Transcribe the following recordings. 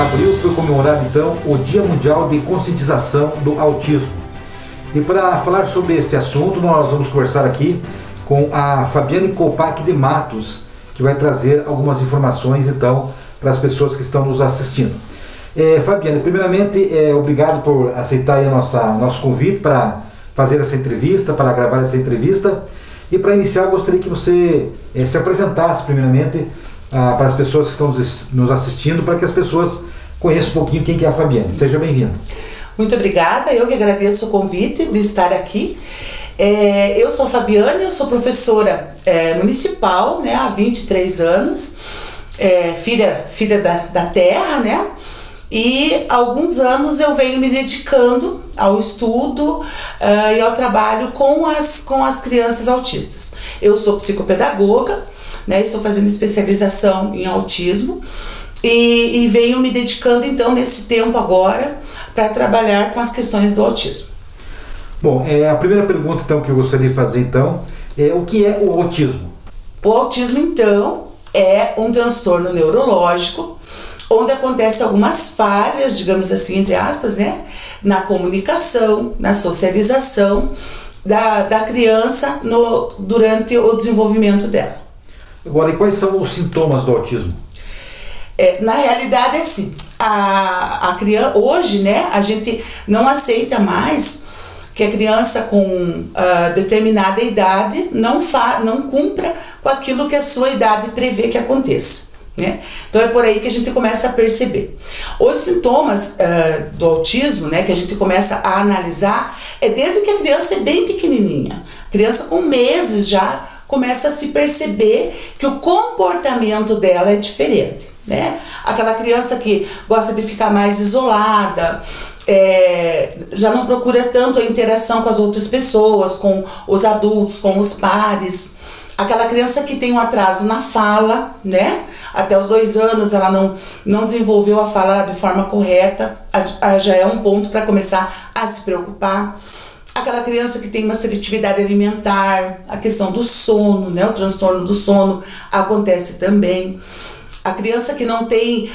abril foi comemorado então o Dia Mundial de Conscientização do Autismo. E para falar sobre esse assunto, nós vamos conversar aqui com a Fabiane Kopak de Matos, que vai trazer algumas informações então para as pessoas que estão nos assistindo. Fabiane, primeiramente, obrigado por aceitar aí nosso convite para fazer essa entrevista, para gravar essa entrevista. E para iniciar, eu gostaria que você se apresentasse primeiramente para as pessoas que estão nos assistindo, para que as pessoas conheçam um pouquinho quem que é a Fabiane. Seja bem-vinda. Muito obrigada, eu que agradeço o convite de estar aqui. Eu sou a Fabiane, eu sou professora municipal, né, há 23 anos, filha da terra, né? E há alguns anos eu venho me dedicando ao estudo e ao trabalho com as crianças autistas. Eu sou psicopedagoga, né, estou fazendo especialização em autismo e venho me dedicando então nesse tempo agora para trabalhar com as questões do autismo. Bom, a primeira pergunta então que eu gostaria de fazer então é o que é o autismo? O autismo então é um transtorno neurológico onde acontecem algumas falhas, digamos assim, entre aspas, né, na comunicação, na socialização da criança durante o desenvolvimento dela. Agora, e quais são os sintomas do autismo? Na realidade é assim, a criança, hoje, né, a gente não aceita mais que a criança com determinada idade não cumpra com aquilo que a sua idade prevê que aconteça. Né? Então é por aí que a gente começa a perceber. Os sintomas do autismo, né, que a gente começa a analisar, desde que a criança é bem pequenininha. A criança com meses já começa a se perceber que o comportamento dela é diferente. Né? Aquela criança que gosta de ficar mais isolada, já não procura tanto a interação com as outras pessoas, com os adultos, com os pares. Aquela criança que tem um atraso na fala, né? Até os 2 anos ela não desenvolveu a fala de forma correta, já é um ponto para começar a se preocupar. Aquela criança que tem uma seletividade alimentar, a questão do sono, né? O transtorno do sono acontece também. A criança que não tem,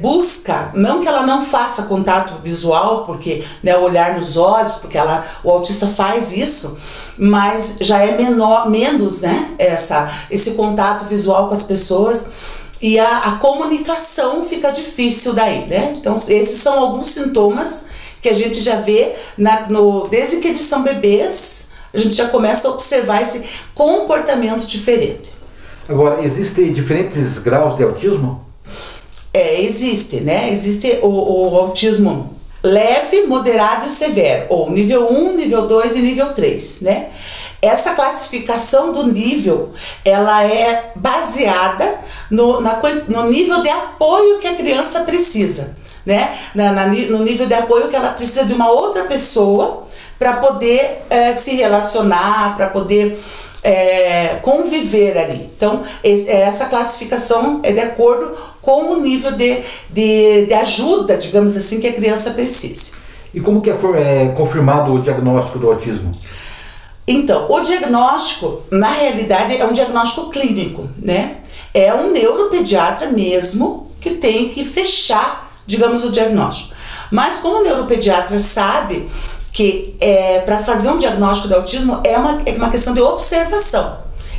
busca, não que ela não faça contato visual, porque, né, olhar nos olhos, porque o autista faz isso, mas já é menos, né, esse contato visual com as pessoas e a comunicação fica difícil daí, né? Então esses são alguns sintomas que a gente já vê desde que eles são bebês, a gente já começa a observar esse comportamento diferente. Agora, existem diferentes graus de autismo? Existe, né? Existe o autismo leve, moderado e severo, ou nível 1, nível 2 e nível 3, né? Essa classificação do nível, ela é baseada no nível de apoio que a criança precisa, né? No nível de apoio que ela precisa de uma outra pessoa para poder se relacionar, para poder conviver ali. Então essa classificação é de acordo com o nível de ajuda, digamos assim, que a criança precisa. E como que é confirmado o diagnóstico do autismo? Então, o diagnóstico, na realidade, é um diagnóstico clínico, né? É um neuropediatra mesmo que tem que fechar, digamos, o diagnóstico. Mas como o neuropediatra sabe que para fazer um diagnóstico de autismo é uma questão de observação.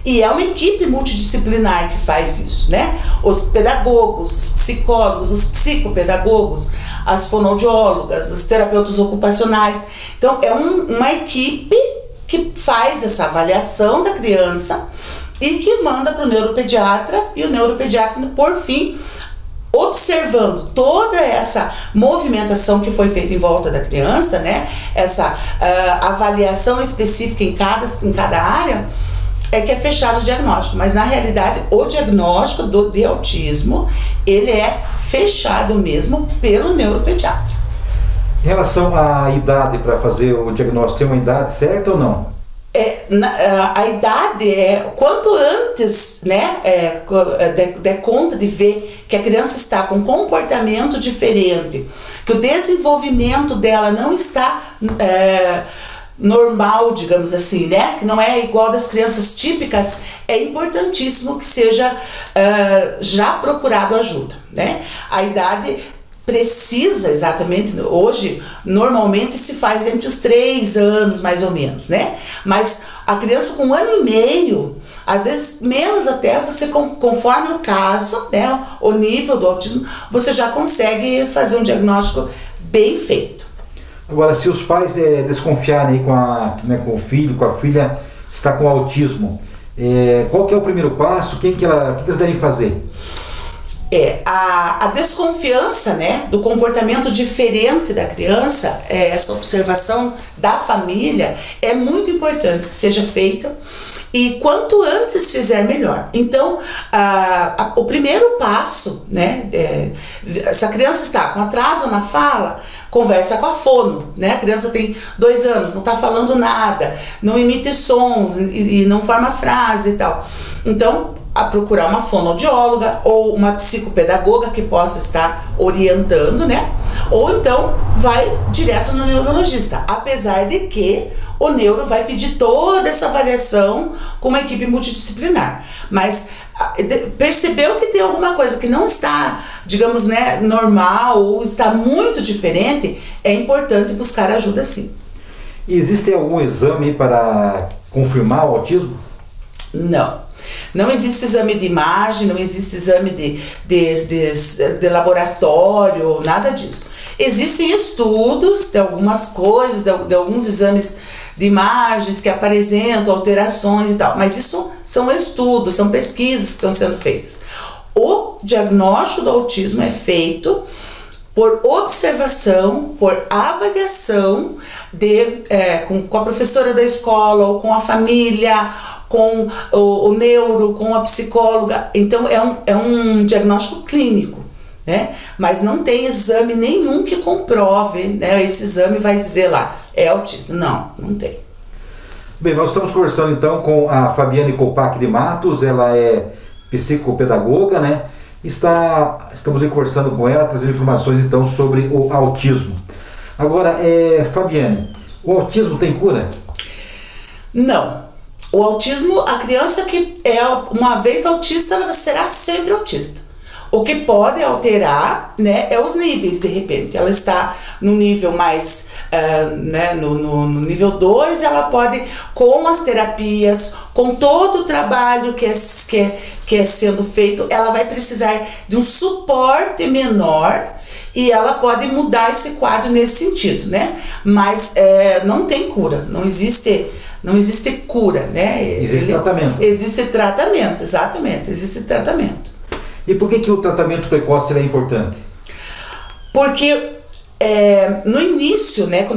E é uma equipe multidisciplinar que faz isso, né? Os pedagogos, os psicólogos, os psicopedagogos, as fonoaudiólogas, os terapeutas ocupacionais. Então, é uma equipe que faz essa avaliação da criança e que manda para o neuropediatra, e o neuropediatra, por fim, observando toda essa movimentação que foi feita em volta da criança, né? Essa avaliação específica em cada área, que é fechado o diagnóstico. Mas na realidade o diagnóstico de autismo, ele é fechado mesmo pelo neuropediatra. Em relação à idade para fazer o diagnóstico, tem uma idade certa ou não? A idade quanto antes, né, der conta de ver que a criança está com um comportamento diferente, que o desenvolvimento dela não está normal, digamos assim, né, que não é igual das crianças típicas, é importantíssimo que seja já procurado ajuda. né? A idade precisa exatamente, hoje normalmente se faz entre os 3 anos mais ou menos, né? Mas a criança com 1 ano e meio, às vezes menos até, você conforme o caso, né, o nível do autismo, você já consegue fazer um diagnóstico bem feito. Agora, se os pais desconfiarem com o filho, com a filha, está com autismo, qual que é o primeiro passo? O que eles devem fazer? A desconfiança, né, do comportamento diferente da criança, essa observação da família é muito importante que seja feita, e quanto antes fizer, melhor. Então, o primeiro passo, né, se a criança está com atraso na fala, conversa com a fono, né? A criança tem 2 anos, não está falando nada, não emite sons e não forma frase e tal. Então, a procurar uma fonoaudióloga ou uma psicopedagoga que possa estar orientando, né? Ou então vai direto no neurologista, apesar de que o neuro vai pedir toda essa avaliação com uma equipe multidisciplinar. Mas percebeu que tem alguma coisa que não está, digamos, né, normal ou está muito diferente, é importante buscar ajuda, sim. E existe algum exame para confirmar o autismo? Não existe exame de imagem, não existe exame de laboratório, nada disso. Existem estudos de algumas coisas, de alguns exames de imagens que apresentam alterações e tal, mas isso são estudos, são pesquisas que estão sendo feitas. O diagnóstico do autismo é feito por observação, por avaliação com a professora da escola ou com a família, com o neuro, com a psicóloga. Então é um diagnóstico clínico, né? Mas não tem exame nenhum que comprove, né? Esse exame vai dizer lá, é autista. Não tem. Bem, nós estamos conversando então com a Fabiane Kopak de Matos, ela é psicopedagoga, né? Estamos conversando com ela, trazendo informações então sobre o autismo. Agora, Fabiane, o autismo tem cura? Não. O autismo, a criança que é uma vez autista, ela será sempre autista. O que pode alterar, né, é os níveis, de repente. Ela está no nível mais, né, no nível 2, ela pode, com as terapias, com todo o trabalho que é sendo feito, ela vai precisar de um suporte menor e ela pode mudar esse quadro nesse sentido, né? Mas não tem cura, não existe cura, né? Existe tratamento. Existe tratamento, exatamente, existe tratamento. E por que o tratamento precoce é importante? Porque no início, né,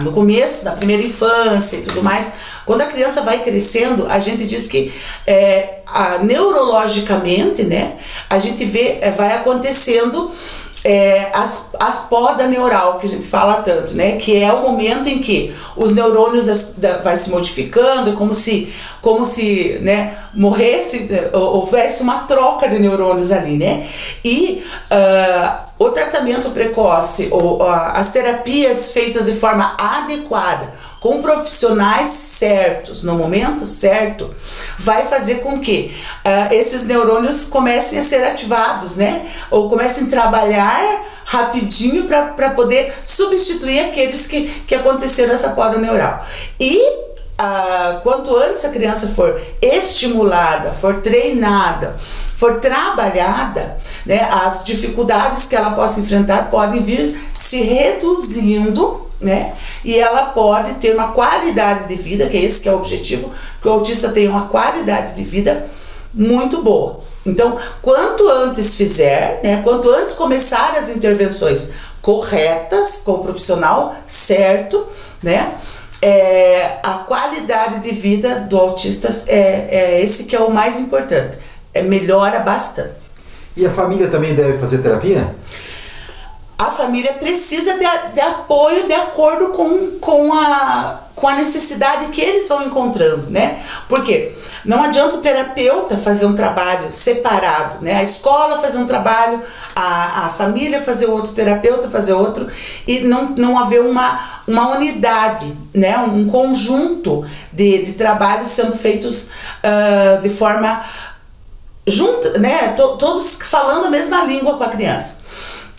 no começo, na primeira infância e tudo mais, quando a criança vai crescendo, a gente diz que neurologicamente, né, a gente vê, vai acontecendo as poda neural, que a gente fala tanto, né, que é o momento em que os neurônios vai se modificando, como se né, morresse, houvesse uma troca de neurônios ali, né, e o tratamento precoce, ou as terapias feitas de forma adequada, com profissionais certos, no momento certo, vai fazer com que esses neurônios comecem a ser ativados, né? Ou comecem a trabalhar rapidinho para poder substituir aqueles que aconteceram essa poda neural. E quanto antes a criança for estimulada, for treinada, for trabalhada, né, as dificuldades que ela possa enfrentar podem vir se reduzindo, né, e ela pode ter uma qualidade de vida, que é esse que é o objetivo, que o autista tenha uma qualidade de vida muito boa. Então, quanto antes fizer, né, quanto antes começar as intervenções corretas, com o profissional certo, né, a qualidade de vida do autista esse que é o mais importante, melhora bastante. E a família também deve fazer terapia? A família precisa de apoio de acordo com a necessidade que eles vão encontrando, né? Porque não adianta o terapeuta fazer um trabalho separado, né? A escola fazer um trabalho, a família fazer outro, o terapeuta fazer outro, e não haver uma unidade, né? Um conjunto de trabalhos sendo feitos de forma né, todos falando a mesma língua com a criança.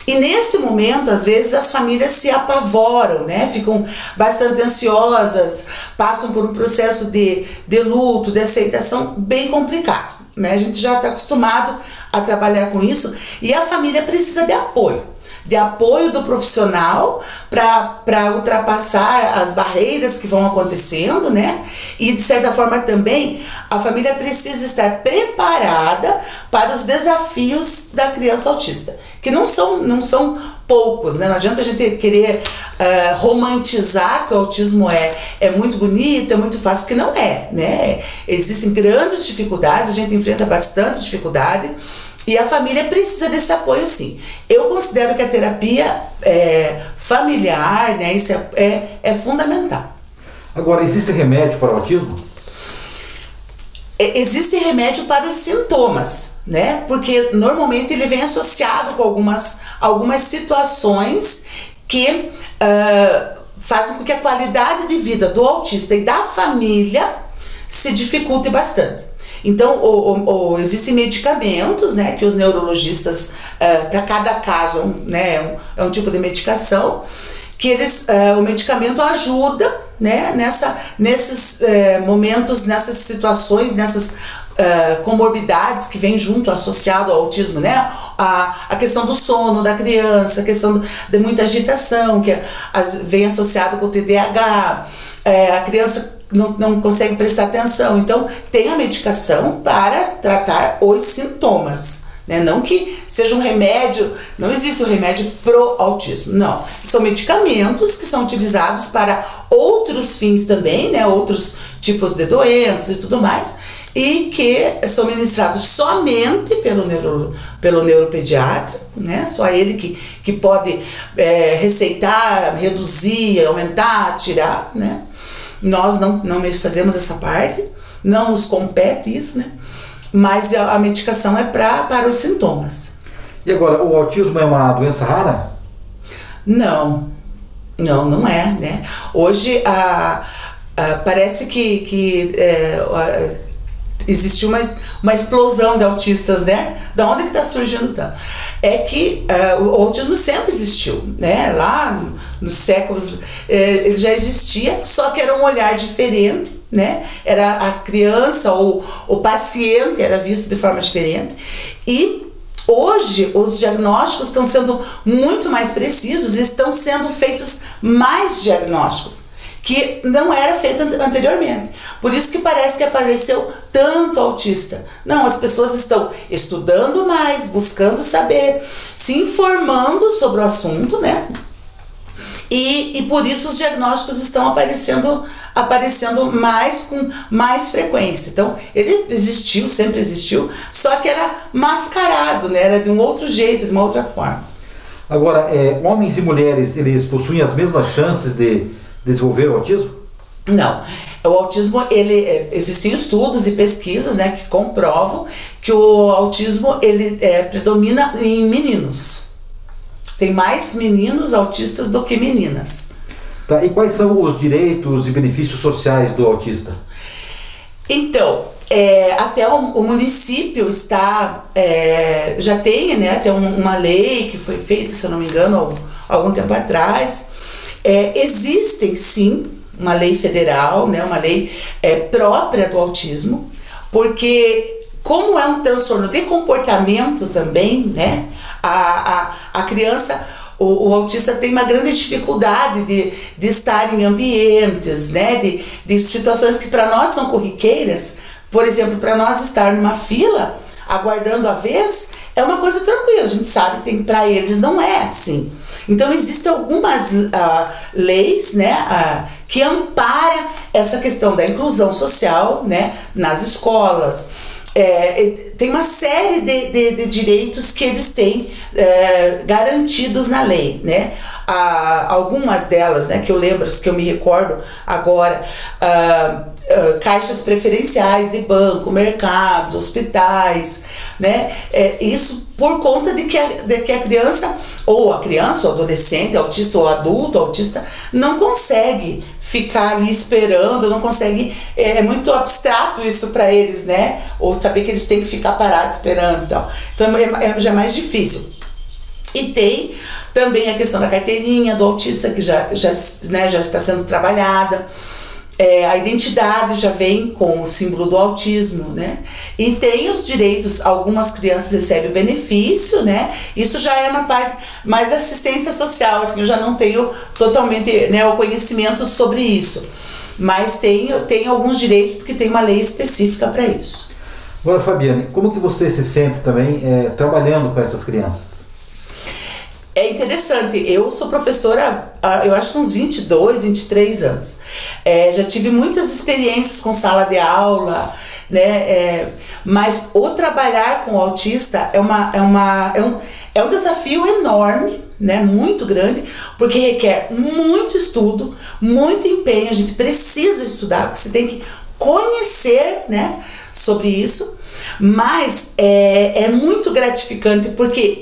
E nesse momento, às vezes, as famílias se apavoram, né? Ficam bastante ansiosas, passam por um processo de luto, de aceitação bem complicado, né? A gente já está acostumado a trabalhar com isso e a família precisa de apoio do profissional para ultrapassar as barreiras que vão acontecendo, né? E de certa forma também a família precisa estar preparada para os desafios da criança autista, que não são poucos, né? Não adianta a gente querer romantizar que o autismo é muito bonito, é muito fácil, porque não é, né? Existem grandes dificuldades, a gente enfrenta bastante dificuldade. E a família precisa desse apoio, sim. Eu considero que a terapia familiar, né, isso é fundamental. Agora, existe remédio para o autismo? Existe remédio para os sintomas, né? Porque normalmente ele vem associado com algumas situações que fazem com que a qualidade de vida do autista e da família se dificulte bastante. Então, existem medicamentos, né, que os neurologistas, para cada caso, né, é um tipo de medicação, que o medicamento ajuda, né, nesses momentos, nessas situações, nessas comorbidades que vem junto, associado ao autismo, né, a questão do sono da criança, a questão de muita agitação, que vem associado com o TDAH, a criança não consegue prestar atenção. Então, tem a medicação para tratar os sintomas, né? Não que seja um remédio, não existe um remédio pro autismo, não. São medicamentos que são utilizados para outros fins também, né? Outros tipos de doenças e tudo mais, e que são ministrados somente pelo neuropediatra, né? Só ele que pode receitar, reduzir, aumentar, tirar, né? Nós não fazemos essa parte, não nos compete isso, né? Mas a medicação é para os sintomas. E agora, o autismo é uma doença rara? Não é, né? Hoje parece que existiu uma explosão de autistas, né? Da onde que está surgindo tanto? É que o autismo sempre existiu, né? Lá nos séculos ele já existia, só que era um olhar diferente, né? Era a criança ou o paciente era visto de forma diferente. E hoje os diagnósticos estão sendo muito mais precisos e estão sendo feitos mais diagnósticos, que não era feito anteriormente. Por isso que parece que apareceu tanto autista. Não, as pessoas estão estudando mais, buscando saber, se informando sobre o assunto, né? E por isso os diagnósticos estão aparecendo com mais frequência. Então, ele existiu, sempre existiu, só que era mascarado, né? Era de um outro jeito, de uma outra forma. Agora, homens e mulheres, eles possuem as mesmas chances de desenvolver o autismo? Não. O autismo, existem estudos e pesquisas, né, que comprovam que o autismo predomina em meninos. Tem mais meninos autistas do que meninas. Tá, e quais são os direitos e benefícios sociais do autista? Então, até o município já tem, né, até uma lei que foi feita, se eu não me engano, algum tempo atrás. Existem sim uma lei federal, né, uma lei própria do autismo, porque como é um transtorno de comportamento também, né, a criança, o autista tem uma grande dificuldade de estar em ambientes, né, de situações que para nós são corriqueiras. Por exemplo, para nós estar numa fila aguardando a vez é uma coisa tranquila, a gente sabe que para eles não é assim. Então existem algumas leis, né, que amparam essa questão da inclusão social, né, nas escolas. Tem uma série de direitos que eles têm garantidos na lei, né? Algumas delas, né, que eu me recordo agora, caixas preferenciais de banco, mercado, hospitais, né? Isso por conta de que a criança, ou o adolescente, autista ou adulto, autista, não consegue ficar ali esperando, não consegue, é muito abstrato isso para eles, né? Ou saber que eles têm que ficar parados esperando e tal. Então já é mais difícil. E tem também a questão da carteirinha do autista, que já está sendo trabalhada. A identidade já vem com o símbolo do autismo, né? E tem os direitos, algumas crianças recebem benefício, né? Isso já é uma parte mais assistência social, assim, eu já não tenho totalmente, né, o conhecimento sobre isso. Mas tem alguns direitos porque tem uma lei específica para isso. Agora, Fabiane, como que você se sente também trabalhando com essas crianças? É interessante, eu sou professora há, eu acho que uns 22, 23 anos. Já tive muitas experiências com sala de aula, né? Mas o trabalhar com o autista é um desafio enorme, né? Muito grande, porque requer muito estudo, muito empenho. A gente precisa estudar, você tem que conhecer, né, sobre isso. Mas é muito gratificante, porque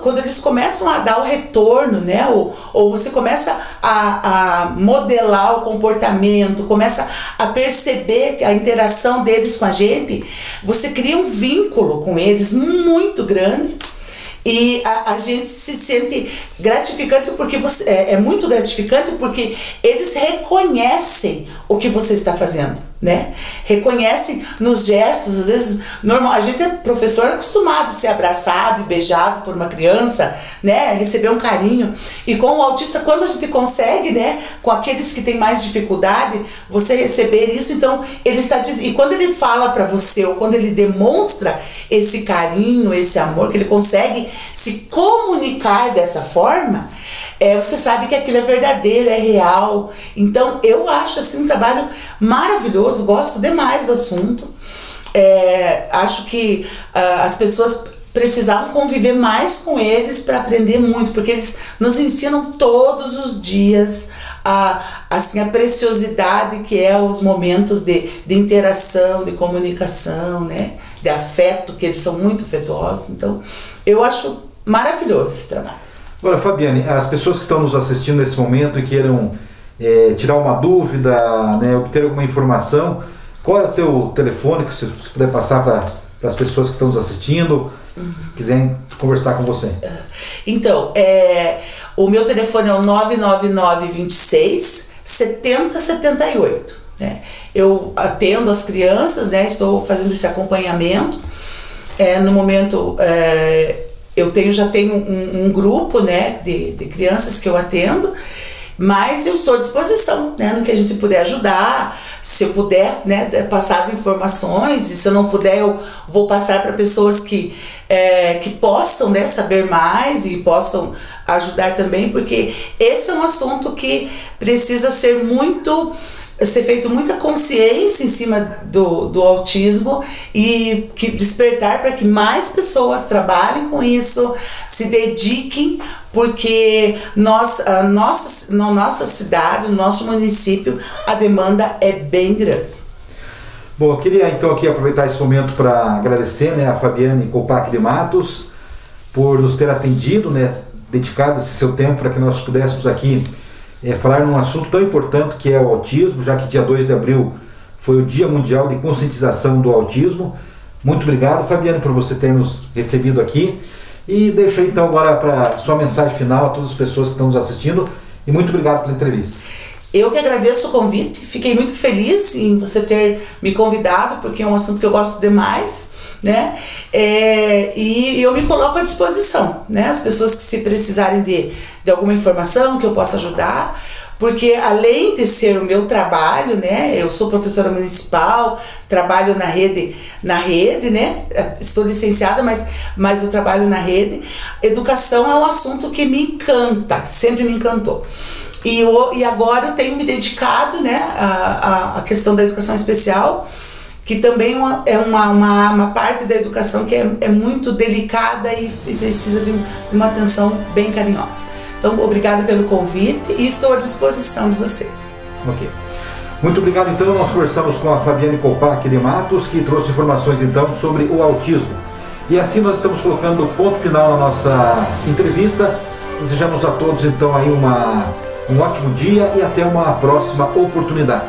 quando eles começam a dar o retorno, né, ou você começa a modelar o comportamento, começa a perceber a interação deles com a gente, você cria um vínculo com eles muito grande. E a gente se sente gratificante, porque é muito gratificante, porque eles reconhecem o que você está fazendo, né? Reconhecem nos gestos. Às vezes, a gente é professor acostumado a ser abraçado e beijado por uma criança, né? Receber um carinho. E com o autista, quando a gente consegue, né, com aqueles que têm mais dificuldade, você receber isso, então ele está dizendo. E quando ele fala para você, ou quando ele demonstra esse carinho, esse amor, que ele consegue se comunicar dessa forma, você sabe que aquilo é verdadeiro, é real. Então eu acho assim um trabalho maravilhoso, gosto demais do assunto. Acho que as pessoas precisavam conviver mais com eles para aprender muito, porque eles nos ensinam todos os dias assim, a preciosidade que é os momentos de interação, de comunicação, né? De afeto, que eles são muito afetuosos. Então eu acho maravilhoso esse trabalho. Agora, Fabiane, as pessoas que estão nos assistindo nesse momento e queiram tirar uma dúvida, né, obter alguma informação, qual é o teu telefone que você puder passar para as pessoas que estão nos assistindo, quiserem conversar com você? Então, o meu telefone é o 99926 7078. Né? Eu atendo as crianças, né, estou fazendo esse acompanhamento. No momento, eu já tenho um grupo, né, de crianças que eu atendo, mas eu estou à disposição, né, no que a gente puder ajudar. Se eu puder, né, passar as informações, e se eu não puder, eu vou passar para pessoas que possam, né, saber mais e possam ajudar também, porque esse é um assunto que precisa ser feito muita consciência em cima do autismo, e que despertar para que mais pessoas trabalhem com isso, se dediquem, porque na nossa cidade, no nosso município, a demanda é bem grande. Bom, eu queria então aqui aproveitar esse momento para agradecer, né, a Fabiane Kopak de Matos por nos ter atendido, né, dedicado esse seu tempo para que nós pudéssemos aqui falar num assunto tão importante que é o autismo, já que dia 2 de abril foi o Dia Mundial de Conscientização do Autismo. Muito obrigado, Fabiane, por você ter nos recebido aqui. E deixo aí então agora para sua mensagem final a todas as pessoas que estão nos assistindo, e muito obrigado pela entrevista. Eu que agradeço o convite, fiquei muito feliz em você ter me convidado, porque é um assunto que eu gosto demais, né? E eu me coloco à disposição, né? As pessoas que se precisarem de alguma informação que eu possa ajudar, porque além de ser o meu trabalho, né? Eu sou professora municipal, trabalho na rede, né? Estou licenciada, mas eu trabalho na rede. Educação é um assunto que me encanta, sempre me encantou. E agora eu tenho me dedicado, né, à questão da educação especial, que também é uma parte da educação que é muito delicada e precisa de uma atenção bem carinhosa. Então, obrigada pelo convite e estou à disposição de vocês. Ok. Muito obrigado, então. Nós conversamos com a Fabiane Kopak de Matos, que trouxe informações, então, sobre o autismo. E assim nós estamos colocando o ponto final na nossa entrevista. Desejamos a todos, então, aí um ótimo dia e até uma próxima oportunidade.